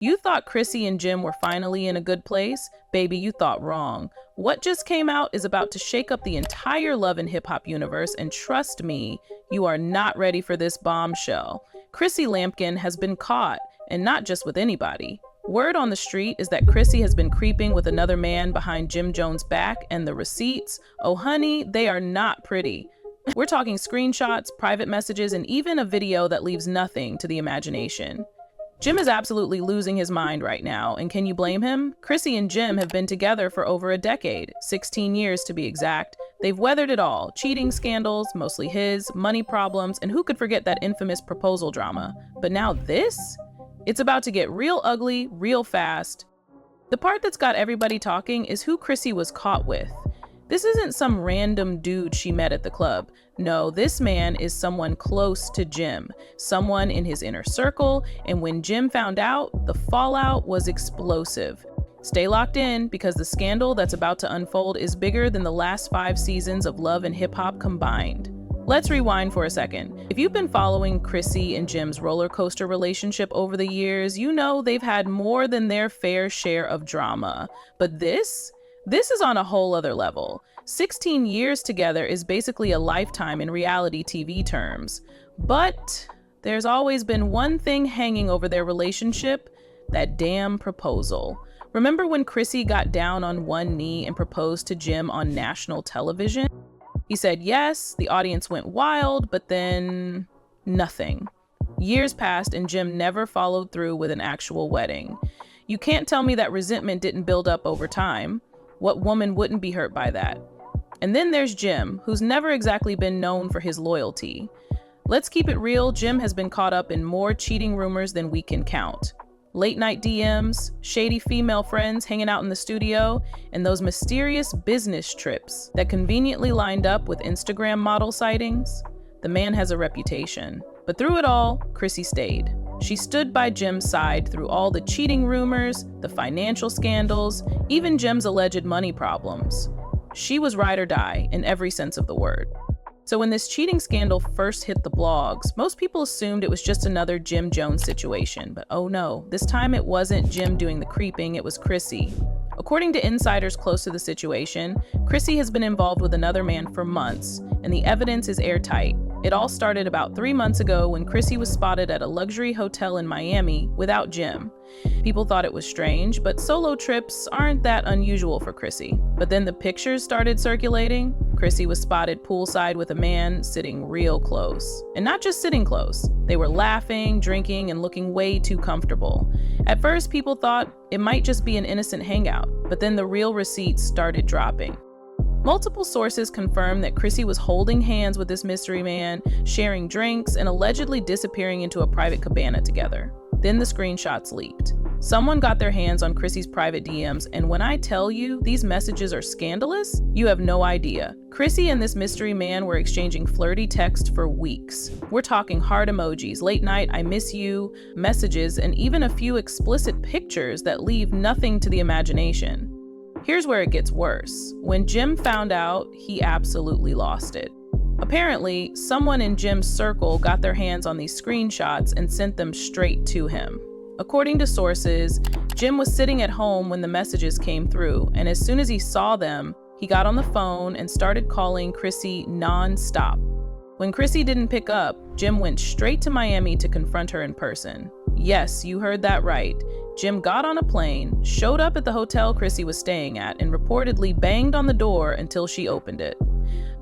You thought Chrissy and Jim were finally in a good place? Baby, you thought wrong. What just came out is about to shake up the entire love and hip-hop universe, and trust me, you are not ready for this bombshell. Chrissy Lampkin has been caught, and not just with anybody. Word on the street is that Chrissy has been creeping with another man behind Jim Jones' back, and the receipts, oh honey, they are not pretty. We're talking screenshots, private messages, and even a video that leaves nothing to the imagination. Jim is absolutely losing his mind right now, and can you blame him? Chrissy and Jim have been together for over a decade, 16 years to be exact. They've weathered it all, cheating scandals, mostly his, money problems, and who could forget that infamous proposal drama? But now this? It's about to get real ugly, real fast. The part that's got everybody talking is who Chrissy was caught with. This isn't some random dude she met at the club. No, this man is someone close to Jim, someone in his inner circle, and when Jim found out, the fallout was explosive. Stay locked in, because the scandal that's about to unfold is bigger than the last 5 seasons of Love and Hip Hop combined. Let's rewind for a second. If you've been following Chrissy and Jim's roller coaster relationship over the years, you know they've had more than their fair share of drama. But this is on a whole other level. 16 years together is basically a lifetime in reality TV terms. But there's always been one thing hanging over their relationship: that damn proposal. Remember when Chrissy got down on one knee and proposed to Jim on national television? He said yes, the audience went wild, but then nothing. Years passed and Jim never followed through with an actual wedding. You can't tell me that resentment didn't build up over time. What woman wouldn't be hurt by that? And then there's Jim, who's never exactly been known for his loyalty. Let's keep it real, Jim has been caught up in more cheating rumors than we can count. Late night DMs, shady female friends hanging out in the studio, and those mysterious business trips that conveniently lined up with Instagram model sightings. The man has a reputation. But through it all, Chrissy stayed. She stood by Jim's side through all the cheating rumors, the financial scandals, even Jim's alleged money problems. She was ride or die in every sense of the word. So when this cheating scandal first hit the blogs, most people assumed it was just another Jim Jones situation. But oh no, this time it wasn't Jim doing the creeping, it was Chrissy. According to insiders close to the situation, Chrissy has been involved with another man for months, and the evidence is airtight. It all started about 3 months ago when Chrissy was spotted at a luxury hotel in Miami without Jim. People thought it was strange, but solo trips aren't that unusual for Chrissy. But then the pictures started circulating. Chrissy was spotted poolside with a man sitting real close. And not just sitting close. They were laughing, drinking, and looking way too comfortable. At first, people thought it might just be an innocent hangout, but then the real receipts started dropping. Multiple sources confirmed that Chrissy was holding hands with this mystery man, sharing drinks, and allegedly disappearing into a private cabana together. Then the screenshots leaked. Someone got their hands on Chrissy's private DMs, and when I tell you these messages are scandalous, you have no idea. Chrissy and this mystery man were exchanging flirty texts for weeks. We're talking heart emojis, late night I miss you messages, and even a few explicit pictures that leave nothing to the imagination. Here's where it gets worse. When Jim found out, he absolutely lost it. Apparently, someone in Jim's circle got their hands on these screenshots and sent them straight to him. According to sources, Jim was sitting at home when the messages came through, and as soon as he saw them, he got on the phone and started calling Chrissy non-stop. When Chrissy didn't pick up, Jim went straight to Miami to confront her in person. Yes, you heard that right. Jim got on a plane, showed up at the hotel Chrissy was staying at, and reportedly banged on the door until she opened it.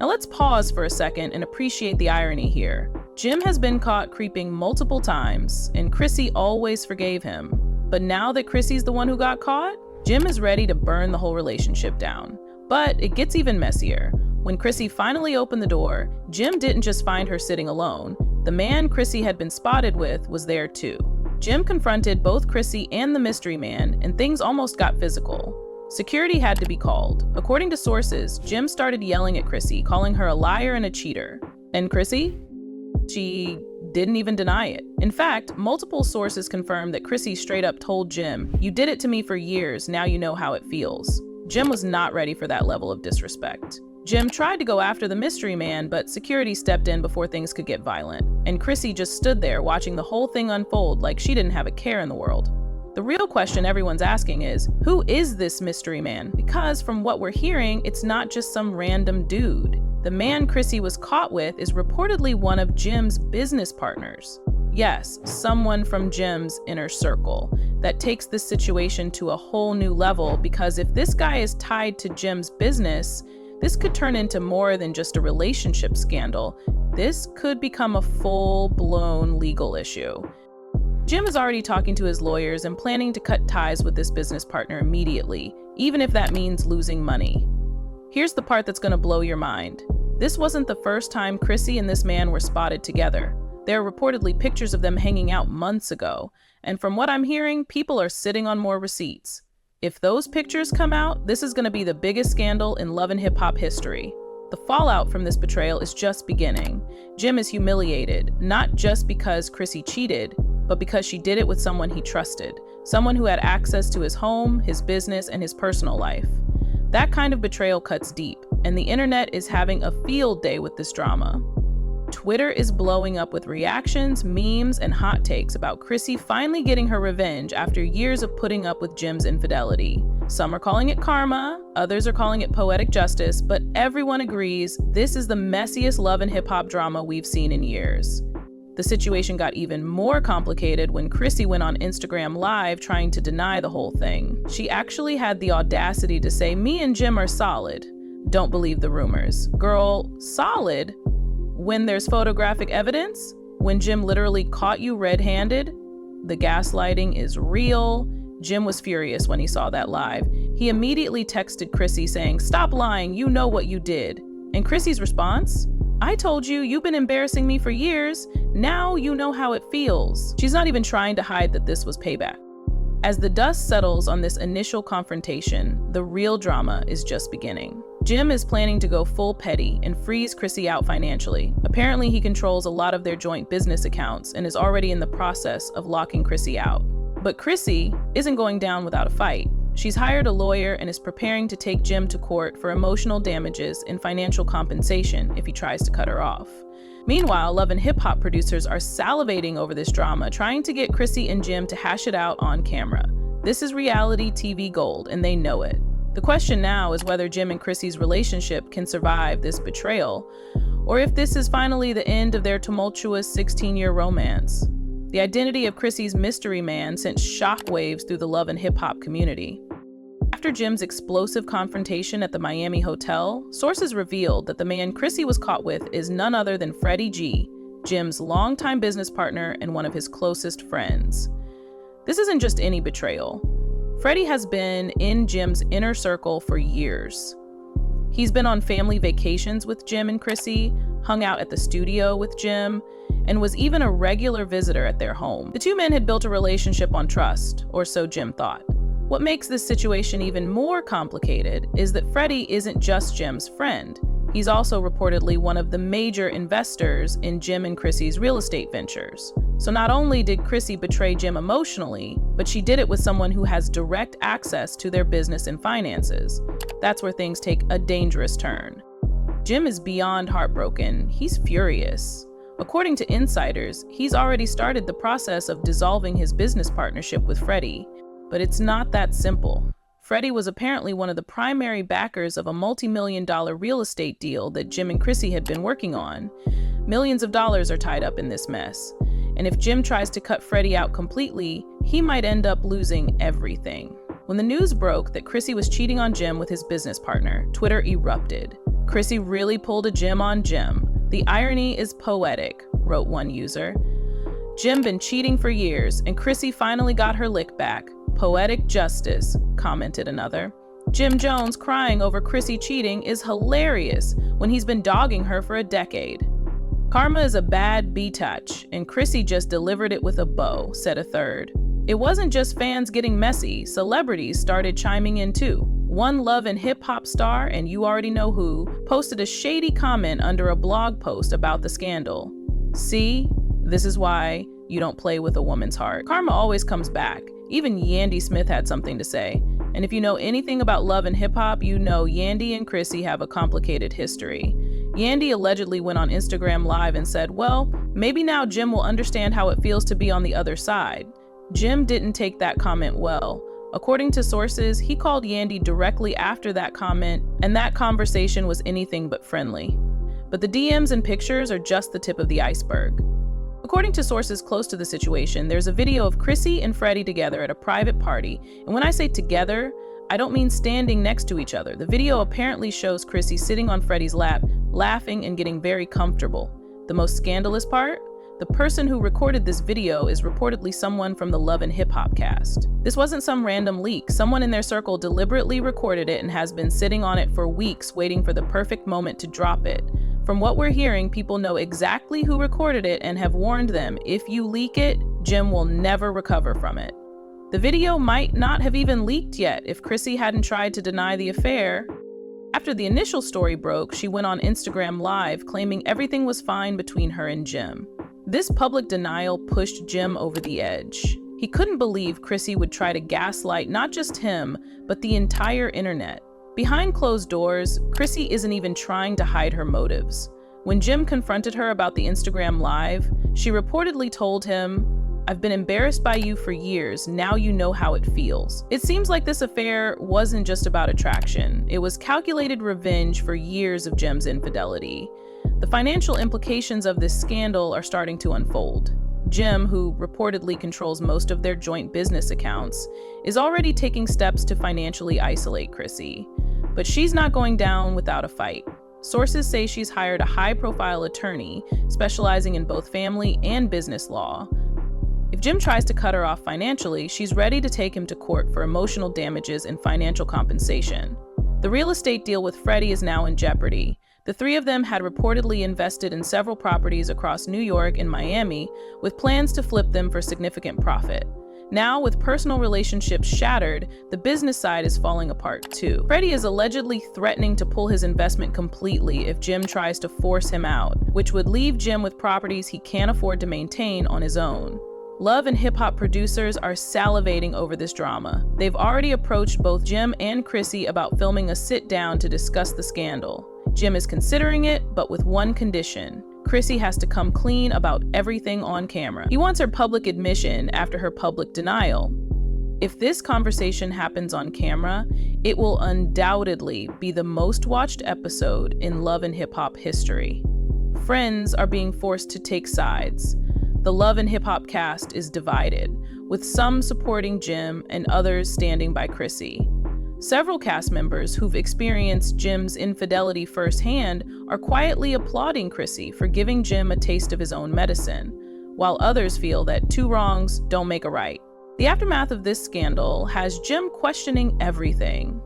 Now let's pause for a second and appreciate the irony here. Jim has been caught creeping multiple times, and Chrissy always forgave him. But now that Chrissy's the one who got caught, Jim is ready to burn the whole relationship down. But it gets even messier. When Chrissy finally opened the door, Jim didn't just find her sitting alone. The man Chrissy had been spotted with was there too. Jim confronted both Chrissy and the mystery man, and things almost got physical. Security had to be called. According to sources, Jim started yelling at Chrissy, calling her a liar and a cheater. And Chrissy? She didn't even deny it. In fact, multiple sources confirmed that Chrissy straight up told Jim, "You did it to me for years, now you know how it feels." Jim was not ready for that level of disrespect. Jim tried to go after the mystery man, but security stepped in before things could get violent. And Chrissy just stood there watching the whole thing unfold like she didn't have a care in the world. The real question everyone's asking is, who is this mystery man? Because from what we're hearing, it's not just some random dude. The man Chrissy was caught with is reportedly one of Jim's business partners. Yes, someone from Jim's inner circle. That takes this situation to a whole new level, because if this guy is tied to Jim's business, this could turn into more than just a relationship scandal. This could become a full-blown legal issue. Jim is already talking to his lawyers and planning to cut ties with this business partner immediately, even if that means losing money. Here's the part that's going to blow your mind. This wasn't the first time Chrissy and this man were spotted together. There are reportedly pictures of them hanging out months ago, and from what I'm hearing, people are sitting on more receipts. If those pictures come out, this is going to be the biggest scandal in Love and Hip Hop history. The fallout from this betrayal is just beginning. Jim is humiliated, not just because Chrissy cheated, but because she did it with someone he trusted, someone who had access to his home, his business, and his personal life. That kind of betrayal cuts deep, and the internet is having a field day with this drama. Twitter is blowing up with reactions, memes, and hot takes about Chrissy finally getting her revenge after years of putting up with Jim's infidelity. Some are calling it karma, others are calling it poetic justice, but everyone agrees this is the messiest love and hip-hop drama we've seen in years. The situation got even more complicated when Chrissy went on Instagram Live trying to deny the whole thing. She actually had the audacity to say, "Me and Jim are solid. Don't believe the rumors." Girl, solid? When there's photographic evidence? When Jim literally caught you red-handed? The gaslighting is real. Jim was furious when he saw that live. He immediately texted Chrissy saying, "Stop lying, you know what you did." And Chrissy's response? "I told you, you've been embarrassing me for years. Now you know how it feels." She's not even trying to hide that this was payback. As the dust settles on this initial confrontation, the real drama is just beginning. Jim is planning to go full petty and freeze Chrissy out financially. Apparently, he controls a lot of their joint business accounts and is already in the process of locking Chrissy out. But Chrissy isn't going down without a fight. She's hired a lawyer and is preparing to take Jim to court for emotional damages and financial compensation if he tries to cut her off. Meanwhile, Love and Hip Hop producers are salivating over this drama, trying to get Chrissy and Jim to hash it out on camera. This is reality TV gold, and they know it. The question now is whether Jim and Chrissy's relationship can survive this betrayal, or if this is finally the end of their tumultuous 16-year romance. The identity of Chrissy's mystery man sent shockwaves through the Love and Hip Hop community. After Jim's explosive confrontation at the Miami hotel, sources revealed that the man Chrissy was caught with is none other than Freddie G, Jim's longtime business partner and one of his closest friends. This isn't just any betrayal. Freddie has been in Jim's inner circle for years. He's been on family vacations with Jim and Chrissy, hung out at the studio with Jim, and was even a regular visitor at their home. The two men had built a relationship on trust, or so Jim thought. What makes this situation even more complicated is that Freddie isn't just Jim's friend. He's also reportedly one of the major investors in Jim and Chrissy's real estate ventures. So not only did Chrissy betray Jim emotionally, but she did it with someone who has direct access to their business and finances. That's where things take a dangerous turn. Jim is beyond heartbroken. He's furious. According to insiders, he's already started the process of dissolving his business partnership with Freddie. But it's not that simple. Freddie was apparently one of the primary backers of a multi-million-dollar real estate deal that Jim and Chrissy had been working on. Millions of dollars are tied up in this mess. And if Jim tries to cut Freddie out completely, he might end up losing everything. When the news broke that Chrissy was cheating on Jim with his business partner, Twitter erupted. "Chrissy really pulled a Jim on Jim. The irony is poetic," wrote one user. "Jim been cheating for years, and Chrissy finally got her lick back. Poetic justice," commented another. "Jim Jones crying over Chrissy cheating is hilarious when he's been dogging her for a decade." "Karma is a bad B-touch, and Chrissy just delivered it with a bow," said a third. It wasn't just fans getting messy, celebrities started chiming in too. One Love and Hip Hop star, and you already know who, posted a shady comment under a blog post about the scandal. "See, this is why you don't play with a woman's heart. Karma always comes back." Even Yandy Smith had something to say. And if you know anything about Love and Hip Hop, you know Yandy and Chrissy have a complicated history. Yandy allegedly went on Instagram Live and said, "Well, maybe now Jim will understand how it feels to be on the other side." Jim didn't take that comment well. According to sources, he called Yandy directly after that comment, and that conversation was anything but friendly. But the DMs and pictures are just the tip of the iceberg. According to sources close to the situation, there's a video of Chrissy and Freddie together at a private party, and when I say together, I don't mean standing next to each other. The video apparently shows Chrissy sitting on Freddie's lap, laughing and getting very comfortable. The most scandalous part? The person who recorded this video is reportedly someone from the Love and Hip Hop cast. This wasn't some random leak. Someone in their circle deliberately recorded it and has been sitting on it for weeks waiting for the perfect moment to drop it. From what we're hearing, people know exactly who recorded it and have warned them, if you leak it, Jim will never recover from it. The video might not have even leaked yet if Chrissy hadn't tried to deny the affair. After the initial story broke, she went on Instagram Live claiming everything was fine between her and Jim. This public denial pushed Jim over the edge. He couldn't believe Chrissy would try to gaslight not just him, but the entire internet. Behind closed doors, Chrissy isn't even trying to hide her motives. When Jim confronted her about the Instagram Live, she reportedly told him, "I've been embarrassed by you for years, now you know how it feels." It seems like this affair wasn't just about attraction. It was calculated revenge for years of Jim's infidelity. The financial implications of this scandal are starting to unfold. Jim, who reportedly controls most of their joint business accounts, is already taking steps to financially isolate Chrissy. But she's not going down without a fight. Sources say she's hired a high-profile attorney specializing in both family and business law. If Jim tries to cut her off financially, she's ready to take him to court for emotional damages and financial compensation. The real estate deal with Freddie is now in jeopardy. The three of them had reportedly invested in several properties across New York and Miami, with plans to flip them for significant profit. Now, with personal relationships shattered, the business side is falling apart too. Freddie is allegedly threatening to pull his investment completely if Jim tries to force him out, which would leave Jim with properties he can't afford to maintain on his own. Love and Hip Hop producers are salivating over this drama. They've already approached both Jim and Chrissy about filming a sit-down to discuss the scandal. Jim is considering it, but with one condition. Chrissy has to come clean about everything on camera. He wants her public admission after her public denial. If this conversation happens on camera, it will undoubtedly be the most watched episode in Love and Hip Hop history. Friends are being forced to take sides. The Love and Hip Hop cast is divided, with some supporting Jim and others standing by Chrissy. Several cast members who've experienced Jim's infidelity firsthand are quietly applauding Chrissy for giving Jim a taste of his own medicine, while others feel that two wrongs don't make a right. The aftermath of this scandal has Jim questioning everything.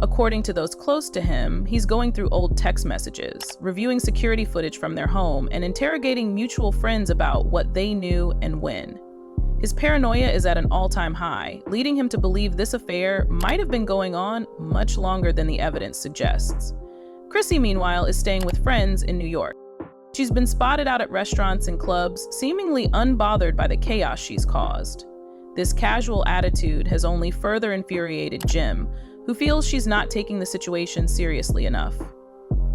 According to those close to him, he's going through old text messages, reviewing security footage from their home, and interrogating mutual friends about what they knew and when. His paranoia is at an all-time high, leading him to believe this affair might have been going on much longer than the evidence suggests. Chrissy, meanwhile, is staying with friends in New York. She's been spotted out at restaurants and clubs, seemingly unbothered by the chaos she's caused. This casual attitude has only further infuriated Jim, who feels she's not taking the situation seriously enough.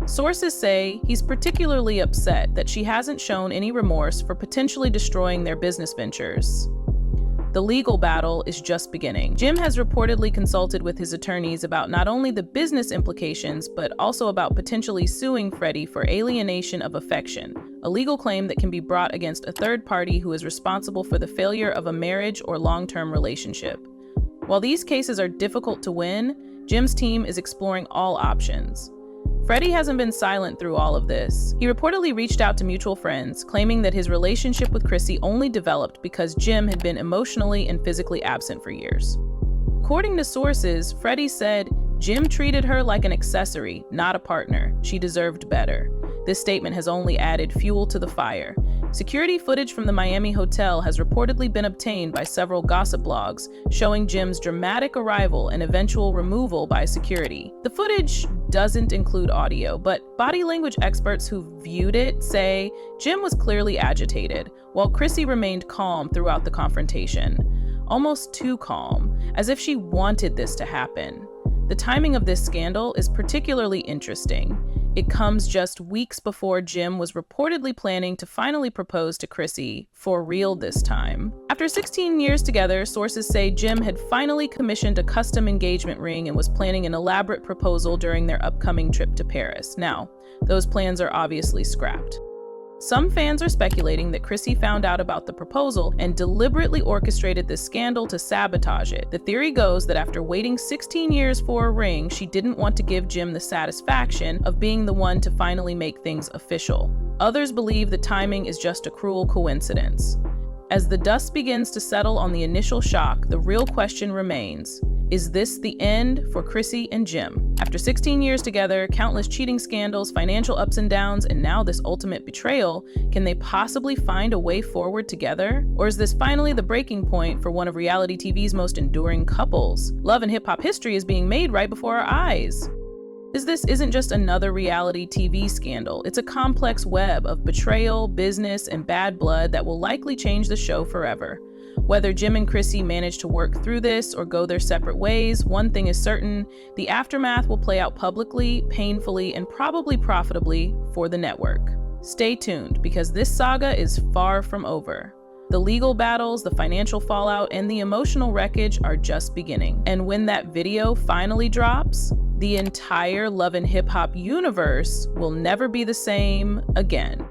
Sources say he's particularly upset that she hasn't shown any remorse for potentially destroying their business ventures. The legal battle is just beginning. Jim has reportedly consulted with his attorneys about not only the business implications, but also about potentially suing Freddie for alienation of affection, a legal claim that can be brought against a third party who is responsible for the failure of a marriage or long-term relationship. While these cases are difficult to win, Jim's team is exploring all options. Freddie hasn't been silent through all of this. He reportedly reached out to mutual friends, claiming that his relationship with Chrissy only developed because Jim had been emotionally and physically absent for years. According to sources, Freddie said, "Jim treated her like an accessory, not a partner. She deserved better." This statement has only added fuel to the fire. Security footage from the Miami hotel has reportedly been obtained by several gossip blogs, showing Jim's dramatic arrival and eventual removal by security. The footage doesn't include audio, but body language experts who viewed it say Jim was clearly agitated, while Chrissy remained calm throughout the confrontation. Almost too calm, as if she wanted this to happen. The timing of this scandal is particularly interesting. It comes just weeks before Jim was reportedly planning to finally propose to Chrissy, for real this time. After 16 years together, sources say Jim had finally commissioned a custom engagement ring and was planning an elaborate proposal during their upcoming trip to Paris. Now, those plans are obviously scrapped. Some fans are speculating that Chrissy found out about the proposal and deliberately orchestrated this scandal to sabotage it. The theory goes that after waiting 16 years for a ring, she didn't want to give Jim the satisfaction of being the one to finally make things official. Others believe the timing is just a cruel coincidence. As the dust begins to settle on the initial shock, the real question remains: is this the end for Chrissy and Jim? After 16 years together, countless cheating scandals, financial ups and downs, and now this ultimate betrayal, can they possibly find a way forward together? Or is this finally the breaking point for one of reality TV's most enduring couples? Love and hip-hop history is being made right before our eyes. This isn't just another reality TV scandal. It's a complex web of betrayal, business, and bad blood that will likely change the show forever. Whether Jim and Chrissy manage to work through this or go their separate ways, one thing is certain: the aftermath will play out publicly, painfully, and probably profitably for the network. Stay tuned, because this saga is far from over. The legal battles, the financial fallout, and the emotional wreckage are just beginning. And when that video finally drops, the entire Love and Hip Hop universe will never be the same again.